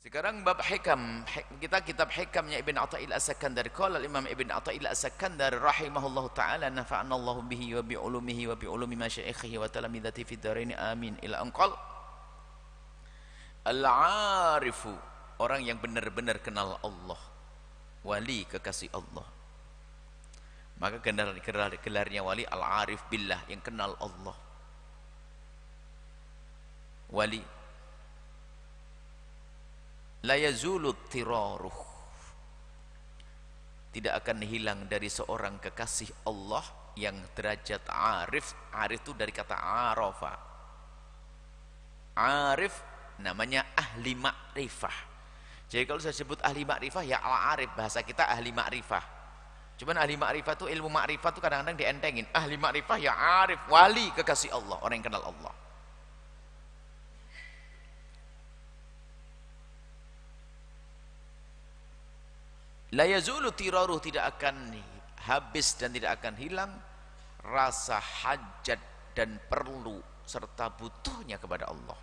Sekarang bab hikam, kita kitab hikamnya Ibn Athaillah As-Sakandari. Qala Imam Ibn Athaillah As-Sakandari rahimahullahu taala nafa'ana Allahu bihi wa bi ulumihi wa bi ulumi masyaikhihi wa talamidati fid dharain amin ila anqal. Al-arifu, orang yang benar-benar kenal Allah, wali kekasih Allah. Maka gelarnya wali al-arif billah, yang kenal Allah. Wali la yazulu tiraruh, tidak akan hilang dari seorang kekasih Allah yang derajat arif. Arif itu dari kata arafa. Arif namanya ahli makrifah. Jadi kalau saya sebut ahli makrifah ya al-arif, bahasa kita ahli makrifah. Cuman ahli makrifah itu, ilmu makrifah itu kadang-kadang dientengin. Ahli makrifah ya arif, wali kekasih Allah, orang yang kenal Allah. La yazulu tiraruh, tidak akan habis dan tidak akan hilang rasa hajat dan perlu serta butuhnya kepada Allah.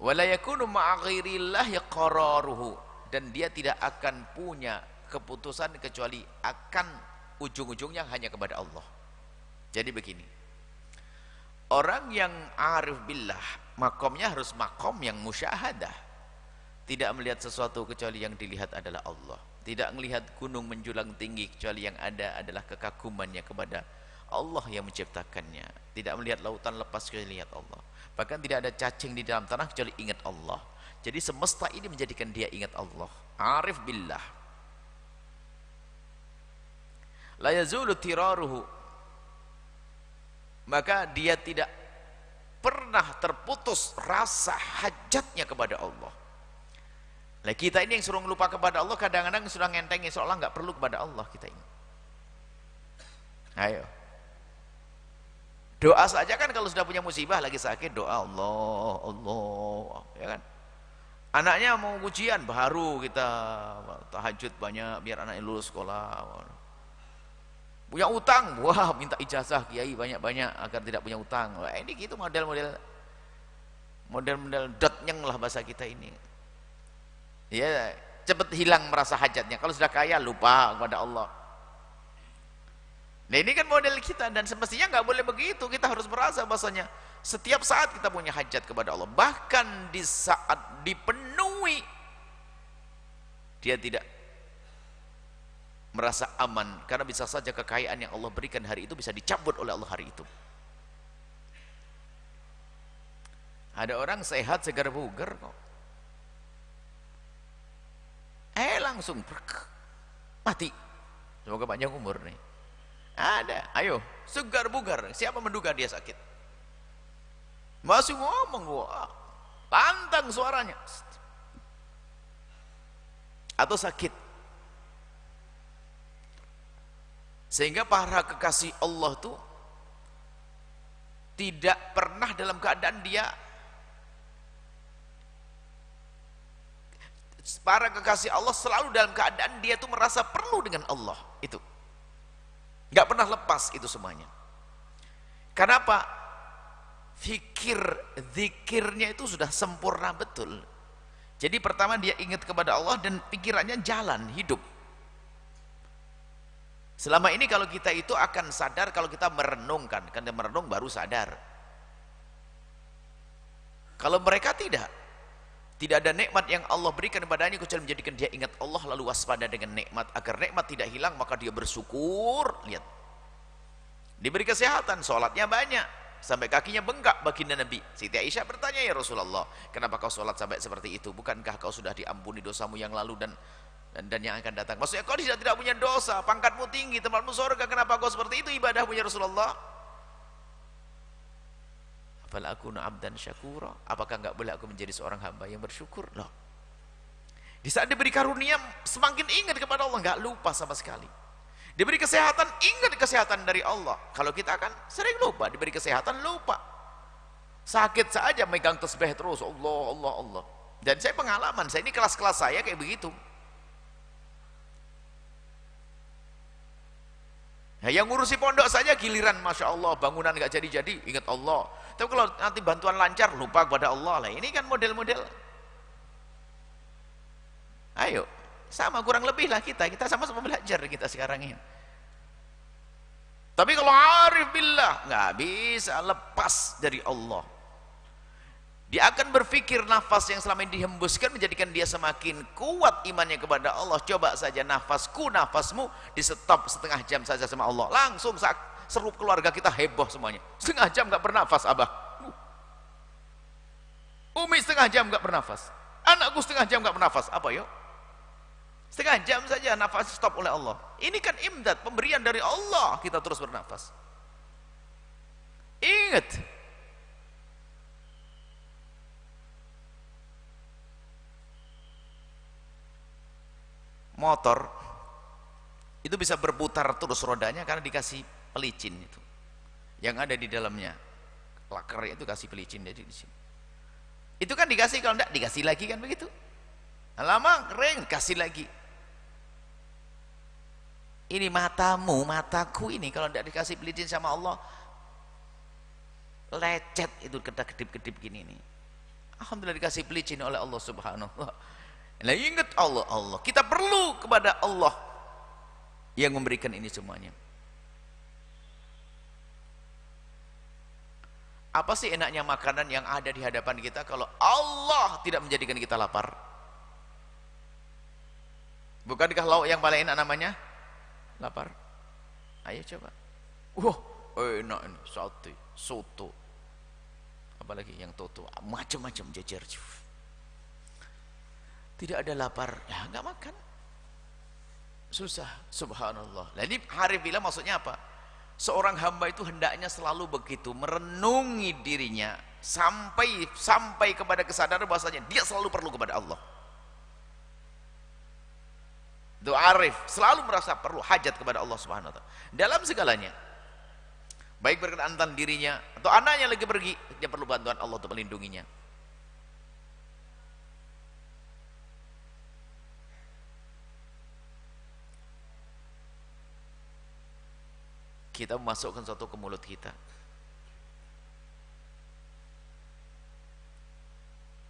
Wala yakunu ma'a ghairillahi qararuhu, dan dia tidak akan punya keputusan kecuali akan ujung-ujungnya hanya kepada Allah. Jadi begini, orang yang arif billah makomnya harus makom yang musyahadah. Tidak melihat sesuatu kecuali yang dilihat adalah Allah. Tidak melihat gunung menjulang tinggi kecuali yang ada adalah kekagumannya kepada Allah yang menciptakannya. Tidak melihat lautan lepas kecuali lihat Allah. Bahkan tidak ada cacing di dalam tanah kecuali ingat Allah. Jadi semesta ini menjadikan dia ingat Allah. Arif billah. La yazulu tiraruhu, maka dia tidak pernah terputus rasa hajatnya kepada Allah. Nah, kita ini yang suruh lupa kepada Allah, kadang-kadang sudah ngentengin seolah nggak perlu kepada Allah kita ini. Ayo, doa saja kan, kalau sudah punya musibah lagi sakit doa Allah, Allah, ya kan. Anaknya mau ujian baru kita tahajud banyak biar anaknya lulus sekolah. Punya utang, wah minta ijazah kiai banyak-banyak agar tidak punya utang. Wah, ini gitu model-model dotnyeng lah bahasa kita ini. Ya, cepat hilang merasa hajatnya. Kalau sudah kaya lupa kepada Allah. Nah, ini kan model kita, dan semestinya nggak boleh begitu. Kita harus merasa bahasanya setiap saat kita punya hajat kepada Allah. Bahkan di saat dipenuhi, dia tidak merasa aman, karena bisa saja kekayaan yang Allah berikan hari itu bisa dicabut oleh Allah hari itu. Ada orang sehat segar bugar kok, langsung mati. Semoga panjang umur nih. Ada, ayo segar bugar, siapa menduga dia sakit? Masih ngomong, wah pantang suaranya, atau sakit. Sehingga para kekasih Allah tuh tidak pernah dalam keadaan dia, para kekasih Allah selalu dalam keadaan dia tuh merasa perlu dengan Allah. Itu nggak pernah lepas itu semuanya. Kenapa? Zikirnya itu sudah sempurna betul. Jadi pertama dia ingat kepada Allah dan pikirannya jalan hidup. Selama ini kalau kita itu akan sadar kalau kita merenungkan, karena merenung baru sadar. Kalau mereka tidak ada nikmat yang Allah berikan kepadanya kecuali menjadikan dia ingat Allah, lalu waspada dengan nikmat. Agar nikmat tidak hilang maka dia bersyukur. Lihat, diberi kesehatan, sholatnya banyak sampai kakinya bengkak baginda Nabi. Siti Aisyah bertanya, ya Rasulullah, kenapa kau sholat sampai seperti itu? Bukankah kau sudah diampuni dosamu yang lalu dan yang akan datang? Maksudnya kau tidak punya dosa, pangkatmu tinggi, tempatmu surga, kenapa kau seperti itu ibadahmu ya Rasulullah? Fal akunu abdan syakura, apakah enggak boleh aku menjadi seorang hamba yang bersyukur? Loh, di saat diberi karunia semakin ingat kepada Allah, enggak lupa sama sekali. Diberi kesehatan, ingat kesehatan dari Allah. Kalau kita kan sering lupa, diberi kesehatan lupa. Sakit saja megang tasbih terus, Allah Allah Allah. Dan saya pengalaman, saya ini kelas-kelas saya kayak begitu. Nah, yang ngurusi pondok saja giliran Masya Allah bangunan nggak jadi-jadi ingat Allah, tapi kalau nanti bantuan lancar lupa kepada Allah. Lah ini kan model-model Ayo, sama kurang lebih lah kita sama-sama belajar kita sekarang ini. Tapi kalau arif billah nggak bisa lepas dari Allah. Dia akan berpikir nafas yang selama ini dihembuskan menjadikan dia semakin kuat imannya kepada Allah. Coba saja nafasmu di stop setengah jam saja sama Allah, langsung seluruh keluarga kita heboh semuanya. Setengah jam nggak bernafas abah, Umi setengah jam nggak bernafas, anakku setengah jam nggak bernafas. Apa yuk? Setengah jam saja nafas stop oleh Allah. Ini kan imdad, pemberian dari Allah, kita terus bernafas. Ingat, motor itu bisa berputar terus rodanya karena dikasih pelicin itu yang ada di dalamnya. Lakernya itu kasih pelicin jadi di sini. Itu kan dikasih, kalau enggak dikasih lagi kan begitu. Lama kering, kasih lagi. Ini mataku ini kalau enggak dikasih pelicin sama Allah lecet itu, kedip-kedip gini nih. Alhamdulillah dikasih pelicin oleh Allah Subhanahu wa ta'ala. Nah, ingat Allah, kita perlu kepada Allah yang memberikan ini semuanya. Apa sih enaknya makanan yang ada di hadapan kita kalau Allah tidak menjadikan kita lapar? Bukankah lauk yang paling enak namanya lapar? Ayo coba. Wah, enak ini, sate, soto, apalagi yang toto, macam-macam jajar. Tidak ada lapar, ya nggak makan, susah. Subhanallah. Jadi arif billah maksudnya apa? Seorang hamba itu hendaknya selalu begitu, merenungi dirinya sampai kepada kesadaran bahwasanya dia selalu perlu kepada Allah. Itu arif, selalu merasa perlu hajat kepada Allah Subhanahu wa ta'ala dalam segalanya. Baik berkenaan tentang dirinya atau anaknya lagi pergi, dia perlu bantuan Allah untuk melindunginya. Kita memasukkan sesuatu ke mulut kita.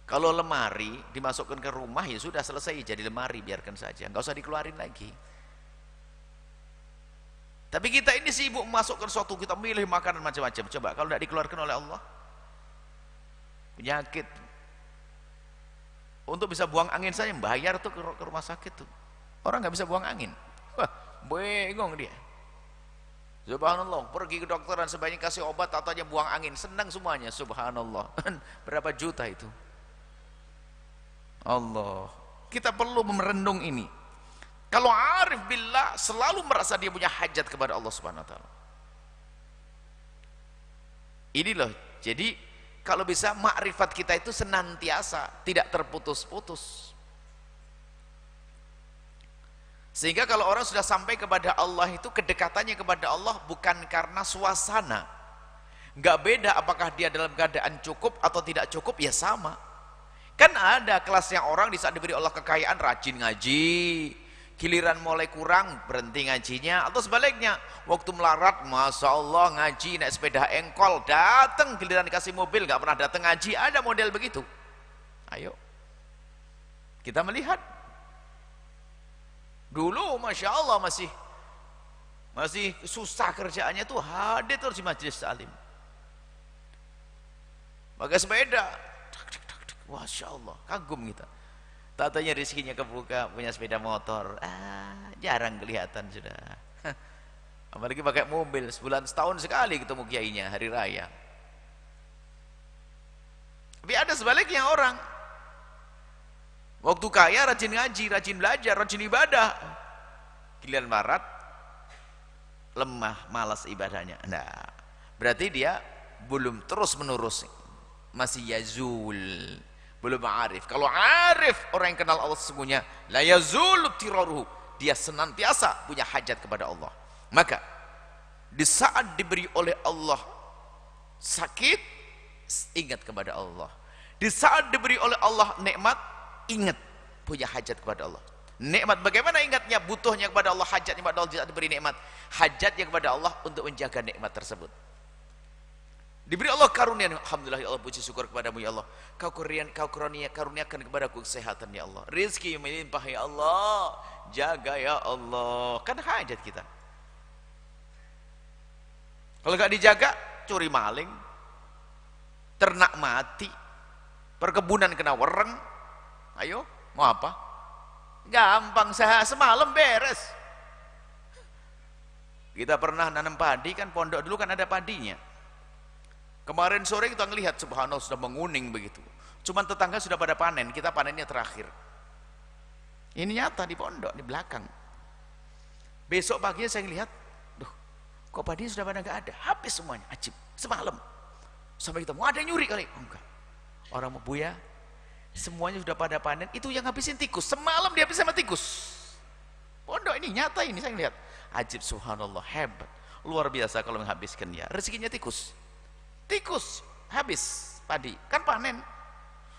Kalau lemari dimasukkan ke rumah, ya sudah selesai, jadi lemari, biarkan saja, nggak usah dikeluarin lagi. Tapi kita ini sibuk memasukkan sesuatu, kita milih makanan macam-macam. Coba kalau tidak dikeluarkan oleh Allah, penyakit. Untuk bisa buang angin saja bayar tuh ke rumah sakit tuh. Orang nggak bisa buang angin, wah bingung dia. Subhanallah, pergi ke dokteran sebanyak kasih obat, tatanya buang angin, senang semuanya. Subhanallah, berapa juta itu? Allah, kita perlu merenung ini. Kalau arif billah selalu merasa dia punya hajat kepada Allah Subhanahu wa ta'ala. Ini loh, jadi kalau bisa makrifat kita itu senantiasa, tidak terputus-putus. Sehingga kalau orang sudah sampai kepada Allah itu kedekatannya kepada Allah bukan karena suasana. Nggak beda apakah dia dalam keadaan cukup atau tidak cukup, ya sama. Kan ada kelasnya orang di saat diberi Allah kekayaan rajin ngaji, giliran mulai kurang berhenti ngajinya, atau sebaliknya waktu melarat masya Allah ngaji naik sepeda engkol, datang giliran dikasih mobil nggak pernah datang ngaji. Ada model begitu. Ayo kita melihat. Dulu masya Allah masih susah kerjaannya tuh, hadir terus di majelis taklim, pakai sepeda, masya Allah, kagum kita. Tatanya rezekinya kebuka, punya sepeda motor, jarang kelihatan sudah. Apalagi pakai mobil, sebulan setahun sekali ketemu kiainya hari raya. Tapi ada sebaliknya orang, waktu kaya rajin ngaji, rajin belajar, rajin ibadah, giliran marat lemah, malas ibadahnya. Nah, berarti dia belum terus menerus, masih yazul, belum arif. Kalau arif, orang yang kenal Allah sesungguhnya, la yazulu tiraruhu, dia senantiasa punya hajat kepada Allah. Maka di saat diberi oleh Allah sakit, ingat kepada Allah. Di saat diberi oleh Allah nikmat, ingat punya hajat kepada Allah. Nikmat bagaimana ingatnya? Butuhnya kepada Allah, hajatnya kepada Allah. Tidak diberi nikmat, hajatnya kepada Allah untuk menjaga nikmat tersebut. Diberi Allah karunia, alhamdulillah ya Allah, puji syukur kepadamu ya Allah. Kau karuniakan kepadaku kesehatan ya Allah. Rizki melimpah ya Allah. Jaga ya Allah. Kan hajat kita. Kalau nggak dijaga, curi maling, ternak mati, perkebunan kena wereng. Ayo, mau apa? Gampang, semalam beres. Kita pernah nanam padi, kan pondok dulu kan ada padinya. Kemarin sore kita ngelihat, subhanallah, sudah menguning begitu. Cuman tetangga sudah pada panen, kita panennya terakhir. Ini nyata di pondok, di belakang. Besok paginya saya ngelihat, duh, kok padi sudah pada nggak ada, habis semuanya, ajib. Semalam, sampai kita mau ada nyuri kali, oh, enggak. Orang mau Buya, semuanya sudah pada panen, itu yang habisin tikus. Semalam dia habis sama tikus. Pondok ini nyata, ini saya ngelihat, ajib, subhanallah, hebat, luar biasa kalau menghabiskan dia. Rezekinya tikus. Tikus habis padi, kan panen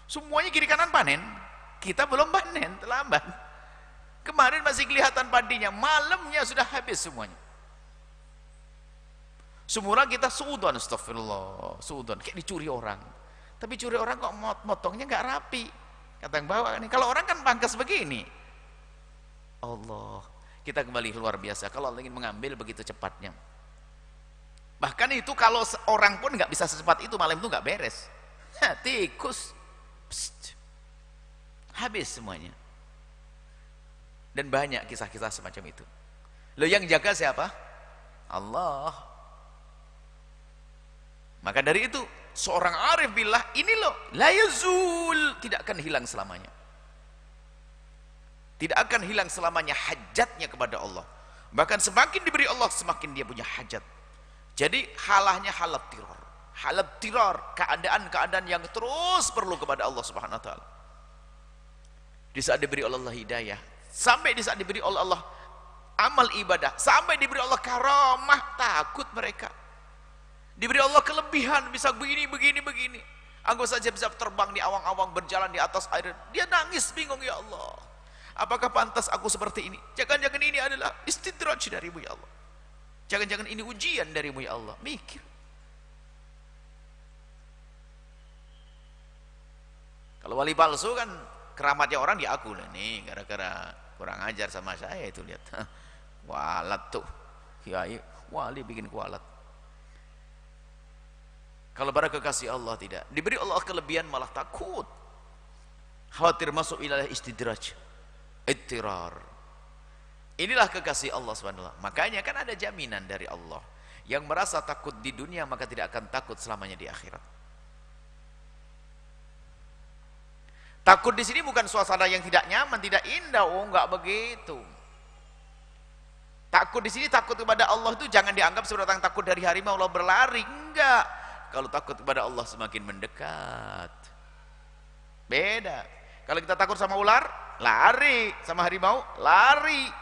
semuanya, kiri kanan panen, kita belum panen, terlambat. Kemarin masih kelihatan padinya, malamnya sudah habis semuanya. Semula kita suudon, astagfirullah, suudon kayak dicuri orang. Tapi curi orang kok motongnya nggak rapi, kata yang bawa nih. Kalau orang kan pangkas begini. Allah, kita kembali luar biasa kalau Allah ingin mengambil begitu cepatnya. Bahkan itu kalau orang pun nggak bisa secepat itu, malam itu nggak beres. Tikus, pst, habis semuanya. Dan banyak kisah-kisah semacam itu. Loh, yang jaga siapa? Allah. Maka dari itu seorang arif billah ini loh, la yazul, tidak akan hilang selamanya. Tidak akan hilang selamanya hajatnya kepada Allah. Bahkan semakin diberi Allah, semakin dia punya hajat. Jadi halahnya halat tiror. Halat tiror, keadaan-keadaan yang terus perlu kepada Allah Subhanahu wa taala. Di saat diberi oleh Allah hidayah, sampai di saat diberi oleh Allah amal ibadah, sampai diberi Allah karamah, takut mereka. Diberi Allah kelebihan, bisa begini. Anggap saja bisa terbang di awang-awang, berjalan di atas air. Dia nangis bingung, ya Allah. Apakah pantas aku seperti ini? Jangan-jangan ini adalah istidraj darimu ya Allah. Jangan-jangan ini ujian darimu ya Allah. Mikir. Kalau wali palsu kan keramatnya orang diaku nih, gara-gara kurang ajar sama saya itu, lihat. Kualat tuh. Kiai wali bikin kualat. Kalau para kekasih Allah tidak. Diberi Allah kelebihan malah takut. Khawatir masuk ilalah istidraj. Ittirar. Inilah kekasih Allah SWT. Makanya kan ada jaminan dari Allah. Yang merasa takut di dunia maka tidak akan takut selamanya di akhirat. Takut di sini bukan suasana yang tidak nyaman, tidak indah. Oh, enggak begitu. Takut di sini, takut kepada Allah itu jangan dianggap seperti orang takut dari harimau Allah berlari. Enggak. Kalau takut kepada Allah semakin mendekat. Beda. Kalau kita takut sama ular, lari. Sama harimau, lari.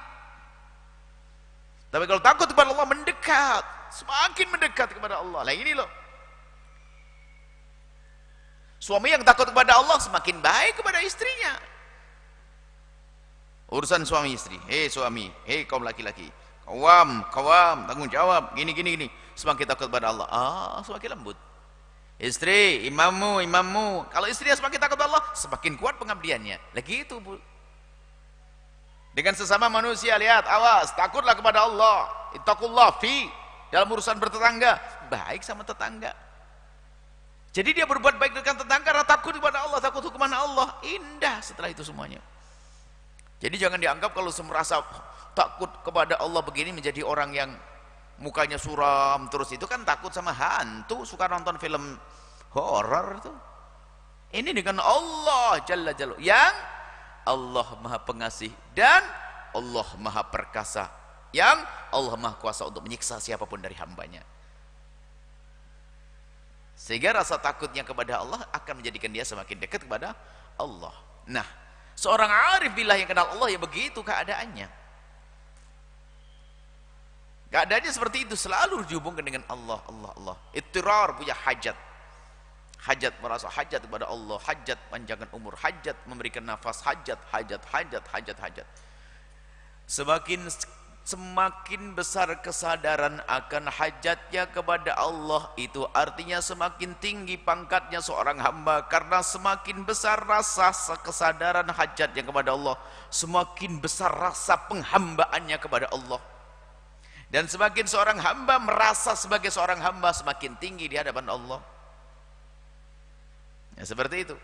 Tapi kalau takut kepada Allah, mendekat, semakin mendekat kepada Allah. Nah ini loh, suami yang takut kepada Allah semakin baik kepada istrinya. Urusan suami istri, suami, kaum laki-laki, kawam, tanggung jawab, gini, semakin takut kepada Allah, semakin lembut. Istri, imammu. Kalau istrinya semakin takut kepada Allah, semakin kuat pengabdiannya. Lagi itu, Bu. Dengan sesama manusia, lihat, awas, takutlah kepada Allah. Ittaqullah fi, dalam urusan bertetangga, baik sama tetangga. Jadi dia berbuat baik dengan tetangga karena takut kepada Allah, takut hukuman Allah. Indah setelah itu semuanya. Jadi jangan dianggap kalau merasa takut kepada Allah begini menjadi orang yang mukanya suram terus, itu kan takut sama hantu, suka nonton film horor itu. Ini dengan Allah Jalla Jalla, yang Allah Maha Pengasih dan Allah Maha Perkasa, yang Allah Maha Kuasa untuk menyiksa siapapun dari hambanya. Sehingga rasa takutnya kepada Allah akan menjadikan dia semakin dekat kepada Allah. Nah, seorang arif billah yang kenal Allah ya begitu keadaannya. Keadaannya seperti itu, selalu dihubungkan dengan Allah. Ittirar, punya hajat. Hajat, merasa hajat kepada Allah, hajat panjangkan umur, hajat memberikan nafas, hajat. Semakin Semakin besar kesadaran akan hajatnya kepada Allah, itu artinya semakin tinggi pangkatnya seorang hamba. Karena semakin besar rasa kesadaran hajatnya kepada Allah, semakin besar rasa penghambaannya kepada Allah. Dan semakin seorang hamba merasa sebagai seorang hamba, semakin tinggi di hadapan Allah. Ya, seperti itu.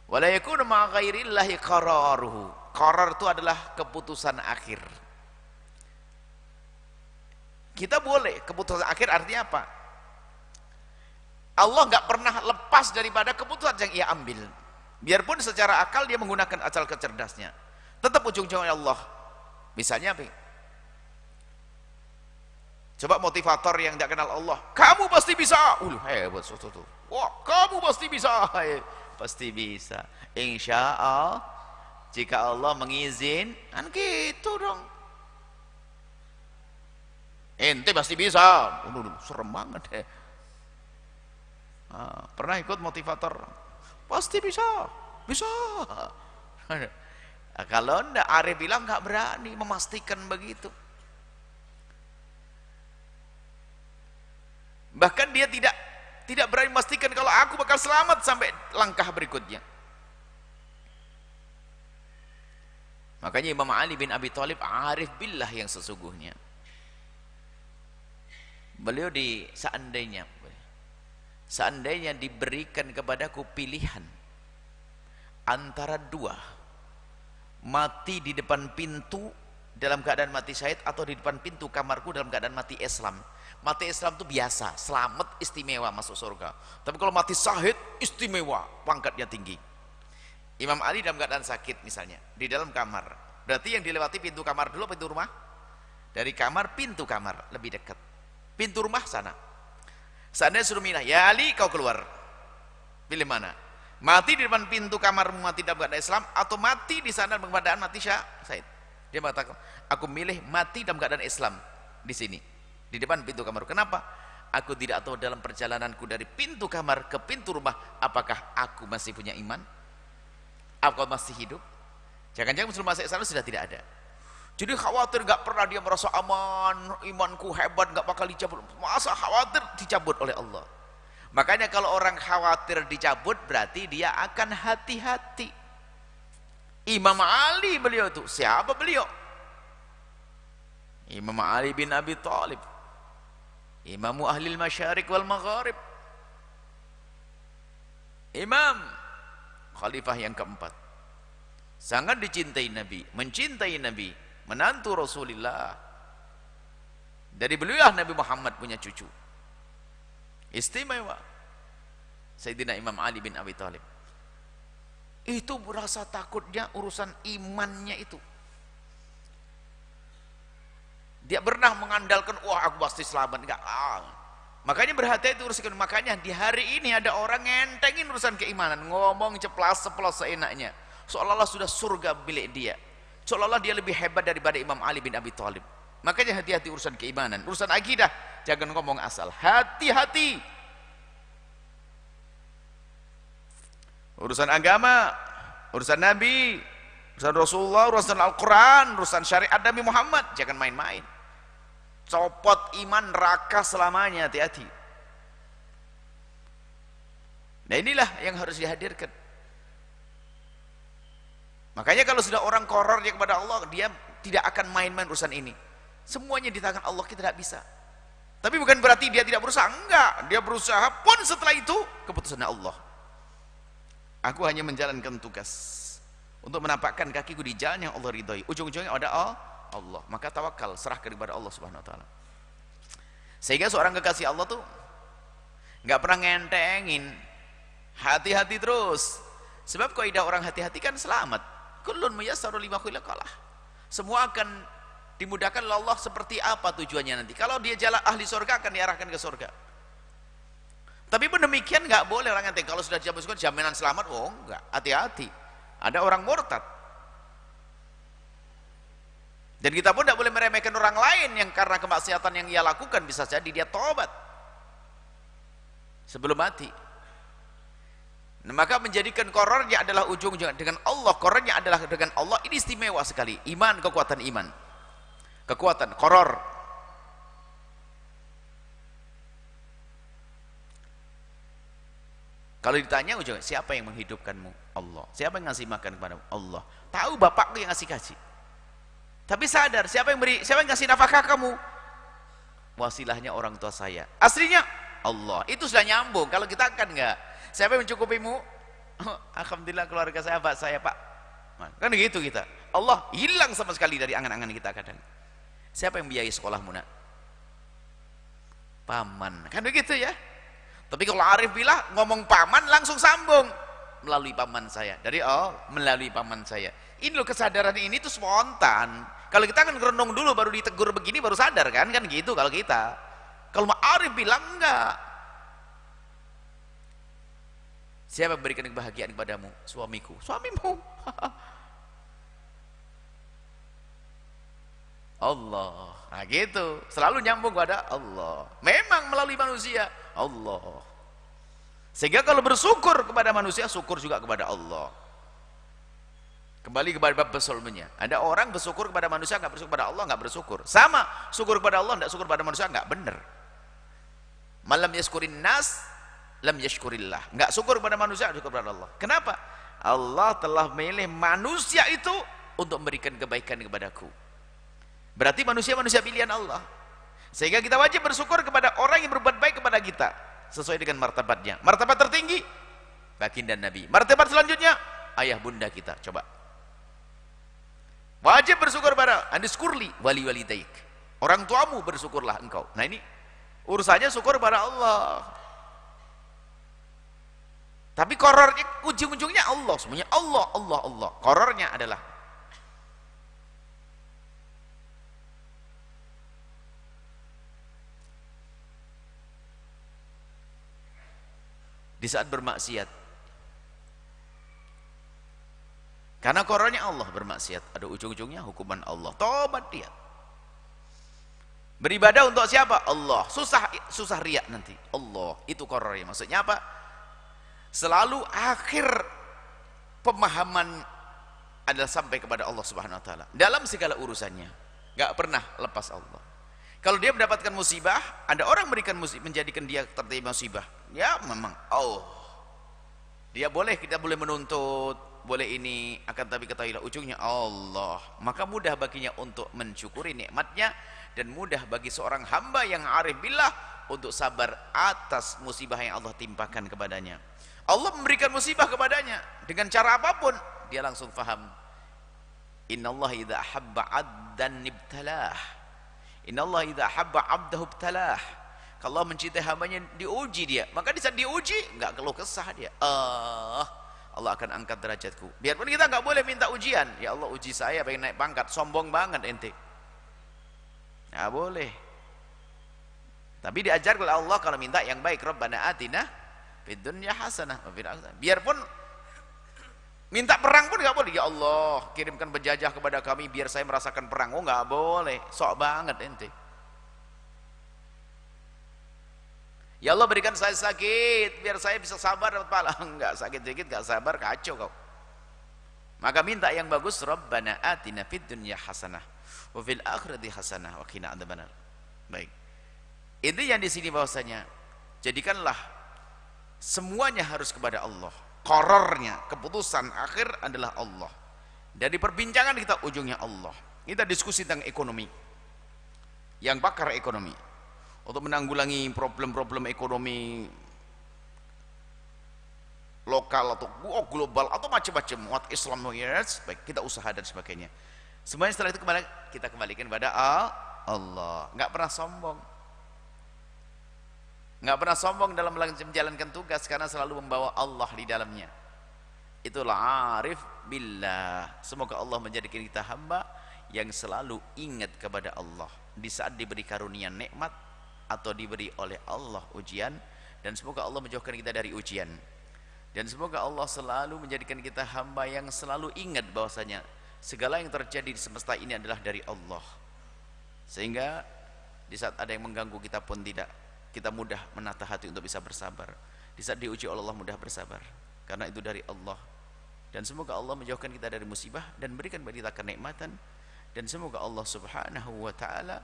Wala yakunu ma'a ghairillahi qararuhu. Qarar itu adalah keputusan akhir. Kita boleh, keputusan akhir artinya apa? Allah nggak pernah lepas daripada keputusan yang ia ambil. Biarpun secara akal dia menggunakan akal kecerdasnya, tetap ujung-ujungnya Allah. Misalnya apa? Coba motivator yang tidak kenal Allah, kamu pasti bisa. Hebat tuh. Wah, kamu pasti bisa. Pasti bisa. Insya Allah. Jika Allah mengizinkan gitu dong. Ente pasti bisa. Serem banget deh. Pernah ikut motivator? Pasti bisa. Bisa. Kalau enggak, Arif bilang enggak berani memastikan begitu. Bahkan dia tidak berani memastikan kalau aku bakal selamat sampai langkah berikutnya. Makanya Imam Ali bin Abi Thalib arif billah yang sesungguhnya. Beliau seandainya diberikan kepadaku pilihan antara dua, mati di depan pintu dalam keadaan mati syahid, atau di depan pintu kamarku dalam keadaan mati Islam. Mati Islam itu biasa, selamat, istimewa, masuk surga. Tapi kalau mati syahid, istimewa, pangkatnya tinggi. Imam Ali dalam keadaan sakit misalnya, di dalam kamar. Berarti yang dilewati pintu kamar dulu, pintu rumah? Dari kamar, pintu kamar, lebih dekat. Pintu rumah sana. Seandainya suruh minah, ya Ali kau keluar. Pilih mana? Mati di depan pintu kamarmu, mati dalam keadaan Islam, atau mati di sana dalam keadaan mati syahid? Dia mengatakan, aku milih mati dalam keadaan Islam di sini, di depan pintu kamar. Kenapa? Aku tidak tahu dalam perjalananku dari pintu kamar ke pintu rumah, apakah aku masih punya iman? Apakah masih hidup? Jangan-jangan sebelum masuk Islam sudah tidak ada. Jadi khawatir, nggak pernah dia merasa aman, imanku hebat, nggak bakal dicabut. Masa khawatir dicabut oleh Allah. Makanya kalau orang khawatir dicabut, berarti dia akan hati-hati. Imam Ali beliau itu, siapa beliau? Imam Ali bin Abi Thalib, Imamu Ahlil Masyariq wal Magharib, Imam Khalifah yang keempat, sangat dicintai Nabi, mencintai Nabi, menantu Rasulullah. Dari beliau Nabi Muhammad punya cucu istimewa, Sayyidina Imam Ali bin Abi Thalib. Itu berasa takutnya urusan imannya itu. Dia pernah mengandalkan, wah aku pasti selamat, enggak. Makanya berhati-hati urusan. Makanya di hari ini ada orang ngentengin urusan keimanan, ngomong ceplas-ceplos seenaknya, seolah-olah sudah surga milik dia, seolah-olah dia lebih hebat daripada Imam Ali bin Abi Thalib. Makanya hati-hati urusan keimanan, urusan akidah, jangan ngomong asal, hati-hati. Urusan agama, urusan Nabi, urusan Rasulullah, urusan Al-Quran, urusan syariat Nabi Muhammad, jangan main-main. Copot iman neraka selamanya, hati-hati. Nah inilah yang harus dihadirkan. Makanya kalau sudah orang korornya kepada Allah, dia tidak akan main-main urusan ini. Semuanya di tangan Allah, kita tidak bisa. Tapi bukan berarti dia tidak berusaha, enggak. Dia berusaha pun setelah itu keputusannya Allah. Aku hanya menjalankan tugas untuk menampakkan kakiku di jalan yang Allah ridhoi. Ujung-ujungnya ada Allah. Maka tawakal, serahkan kepada Allah Subhanahu wa taala. Sehingga seorang kekasih Allah tuh enggak pernah ngentengin. Hati-hati terus. Sebab kaidah orang hati-hati kan selamat. Kullun muyassaru lima khulaqalah. Semua akan dimudahkan oleh Allah seperti apa tujuannya nanti. Kalau dia jalan ahli surga, akan diarahkan ke surga. Tapi pun demikian nggak boleh orang ngenteng. Kalau sudah dijabut jaminan selamat, oh enggak, hati-hati. Ada orang murtad. Dan kita pun tidak boleh meremehkan orang lain yang karena kemaksiatan yang ia lakukan, bisa jadi dia tobat sebelum mati. Nah, maka menjadikan korornya adalah ujung-ujungnya dengan Allah, korornya adalah dengan Allah, ini istimewa sekali. Iman, kekuatan iman. kekuatan, koror. Kalau ditanya ujungnya, siapa yang menghidupkanmu? Allah. Siapa yang ngasih makan kepadamu? Allah. Tahu bapakku yang ngasih kasih. Tapi sadar, siapa yang beri, siapa yang ngasih nafkah kamu? Wasilahnya orang tua saya. Aslinya Allah. Itu sudah nyambung. Kalau kita kan enggak. Siapa yang mencukupimu? Alhamdulillah keluarga saya, Pak, saya, Pak. Kan gitu kita. Allah hilang sama sekali dari angan-angan kita kadang. Siapa yang biayai sekolahmu, Nak? Paman. Kan begitu ya? Tapi kalau Arif bilang ngomong paman langsung sambung melalui paman saya. Dari melalui paman saya. Ini loh kesadaran ini tuh spontan. Kalau kita kan renung dulu baru ditegur begini baru sadar kan gitu kalau kita. Kalau Arif bilang enggak. Siapa yang berikan kebahagiaan kepadamu? Suamiku. Suamimu. Allah. Nah gitu. Selalu nyambung pada Allah. Memang melalui manusia. Allah. Sehingga kalau bersyukur kepada manusia, syukur juga kepada Allah. Kembali kepada bab bersulmenya. Ada orang bersyukur kepada manusia, nggak bersyukur kepada Allah, nggak bersyukur. Sama, syukur kepada Allah, nggak syukur kepada manusia, nggak benar. Malam yaskurin nas, lam yashkurillah. Nggak syukur kepada manusia, syukur kepada Allah. Kenapa? Allah telah memilih manusia itu untuk memberikan kebaikan kepadaku. Berarti manusia pilihan Allah. Sehingga kita wajib bersyukur kepada orang yang berbuat baik kepada kita sesuai dengan martabatnya. Martabat tertinggi baginda Nabi. Martabat selanjutnya ayah bunda kita. Coba. Wajib bersyukur pada aniskurli wali walidaik. Orang tuamu bersyukurlah engkau. Nah ini urusannya syukur pada Allah. Tapi korornya ujung-ujungnya Allah. Semuanya Allah, Allah, Allah. Korornya adalah di saat bermaksiat. Karena korornya Allah bermaksiat, ada ujung-ujungnya hukuman Allah. Tobat dia. Beribadah untuk siapa? Allah. Susah riak nanti. Allah. Itu korornya. Maksudnya apa? Selalu akhir pemahaman adalah sampai kepada Allah Subhanahu wa taala dalam segala urusannya. Enggak pernah lepas Allah. Kalau dia mendapatkan musibah, ada orang memberikan musibah, menjadikan dia tertimpa musibah. Ya memang, dia boleh, kita boleh menuntut, boleh ini, akan tapi ketahuilah ujungnya Allah. Maka mudah baginya untuk mensyukuri nikmatnya, dan mudah bagi seorang hamba yang arif billah untuk sabar atas musibah yang Allah timpakan kepadanya. Allah memberikan musibah kepadanya dengan cara apapun, dia langsung faham. Innallaha idza ahabba 'abdan ibtalah. Innallaha idza ahabba 'abdahu ibtalah. Kalau Allah mencintai hambanya, diuji dia. Maka di saat diuji, enggak keluh kesah dia. Allah akan angkat derajatku. Biarpun kita enggak boleh minta ujian. Ya Allah, uji saya pengen naik pangkat, sombong banget ente. Enggak boleh. Tapi diajar oleh Allah kalau minta yang baik, Rabbana atina fid dunya hasanah wa fil akhirati. Biarpun minta perang pun enggak boleh. Ya Allah, kirimkan penjajah kepada kami biar saya merasakan perang. Oh, enggak boleh. Sok banget ente. Ya Allah, berikan saya sakit biar saya bisa sabar dapat pahala. Enggak, sakit dikit enggak sabar, kacau kau. Maka minta yang bagus, Rabbana atina fid dunya hasanah wa fil akhirati hasanah wa qina adzabannar. Baik. Intinya di sini bahwasanya jadikanlah semuanya harus kepada Allah. Korornya, keputusan akhir adalah Allah. Dari perbincangan kita ujungnya Allah. Kita diskusi tentang ekonomi. Yang pakar ekonomi untuk menanggulangi problem-problem ekonomi lokal atau global atau macam-macam, what Islam yes, baik, kita usaha dan sebagainya. Semuanya setelah itu kita kembalikan kepada Allah. Nggak pernah sombong. Nggak pernah sombong dalam menjalankan tugas karena selalu membawa Allah di dalamnya. Itulah arif billah. Semoga Allah menjadikan kita hamba yang selalu ingat kepada Allah di saat diberi karunia nikmat atau diberi oleh Allah ujian, dan semoga Allah menjauhkan kita dari ujian, dan semoga Allah selalu menjadikan kita hamba yang selalu ingat bahwasanya segala yang terjadi di semesta ini adalah dari Allah, sehingga di saat ada yang mengganggu kita pun kita mudah menata hati untuk bisa bersabar. Di saat diuji oleh Allah mudah bersabar karena itu dari Allah. Dan semoga Allah menjauhkan kita dari musibah dan berikan bagi kita kenikmatan dan semoga Allah Subhanahu wa taala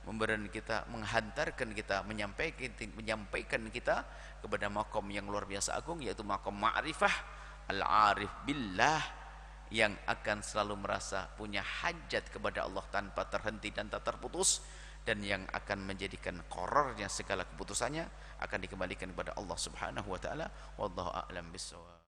memberikan kita, menghantarkan kita, menyampaikan kita kepada makom yang luar biasa agung, yaitu makom ma'rifah al-arif billah, yang akan selalu merasa punya hajat kepada Allah tanpa terhenti dan tak terputus, dan yang akan menjadikan qararnya segala keputusannya akan dikembalikan kepada Allah Subhanahu wa taala. Wallahu a'lam bissawab.